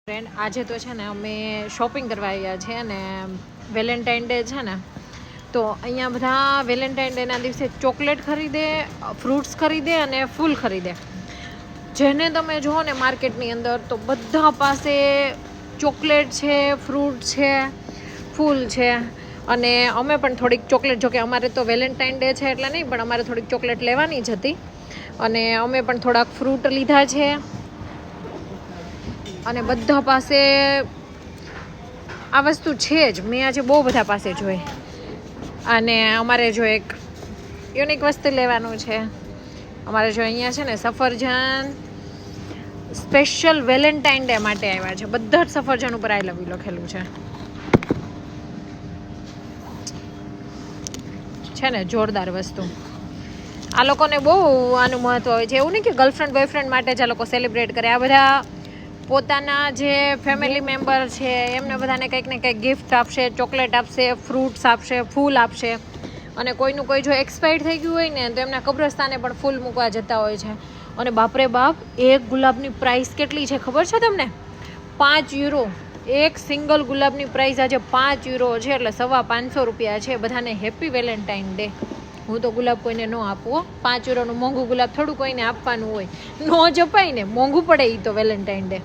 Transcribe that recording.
Friend આજે તો છે ને અમે શોપિંગ કરવા આવ્યા છીએ અને વેલેન્ટાઇન ડે છે ને તો અહીંયા બધા વેલેન્ટાઇન ડેના દિવસે ચોકલેટ ખરીદે, ફ્રૂટ્સ ખરીદે અને ફૂલ ખરીદે. જેને તમે જુઓ ને માર્કેટની અંદર તો બધા પાસે ચોકલેટ છે, ફ્રૂટ છે, ફૂલ છે. અને અમે પણ થોડીક ચોકલેટ, જોકે અમારે તો વેલેન્ટાઇન ડે છે એટલે નહીં, પણ અમારે થોડીક ચોકલેટ લેવાની જ હતી અને અમે પણ થોડાક ફ્રૂટ લીધા છે. અને બધા પાસે આ વસ્તુ છે જ. મેં આજે બહુ બધા પાસે જોઈ. અને અમારે જો એક યુનિક વસ્તુ લેવાનું છે. અમારે જો અહીંયા છે ને સફરજન સ્પેશિયલ વેલેન્ટાઇન ડે માટે આવ્યા છે. બધા જ સફરજન ઉપર આઈ લવ યુ લખેલું છે ને જોરદાર વસ્તુ. આ લોકોને બહુ આનું મહત્વ હોય છે. એવું નહીં કે ગર્લફ્રેન્ડ બોયફ્રેન્ડ માટે જ આ લોકો સેલિબ્રેટ કરે. આ બધા પોતાના જે ફેમિલી મેમ્બર છે એમને બધાને કંઈક ને કંઈક ગિફ્ટ આપશે, ચોકલેટ આપશે, ફ્રૂટ્સ આપશે, ફૂલ આપશે. અને કોઈનું કોઈ જો એક્સપાયર થઈ ગયું હોય ને તો એમના કબ્રસ્તાને પણ ફૂલ મૂકવા જતા હોય છે. અને બાપરે બાપ, એક ગુલાબની પ્રાઇસ કેટલી છે ખબર છે તમને? 5 યુરો. એક સિંગલ ગુલાબની પ્રાઇસ આજે 5 યુરો છે, એટલે 550 રૂપિયા છે. બધાને હેપી વેલેન્ટાઇન ડે. હું તો ગુલાબ કોઈને ન આપું. 5 યુરોનું મોંઘું ગુલાબ થોડું કોઈને આપવાનું હોય. ન જ અપાય ને, મોંઘું પડે એ તો વેલેન્ટાઇન ડે.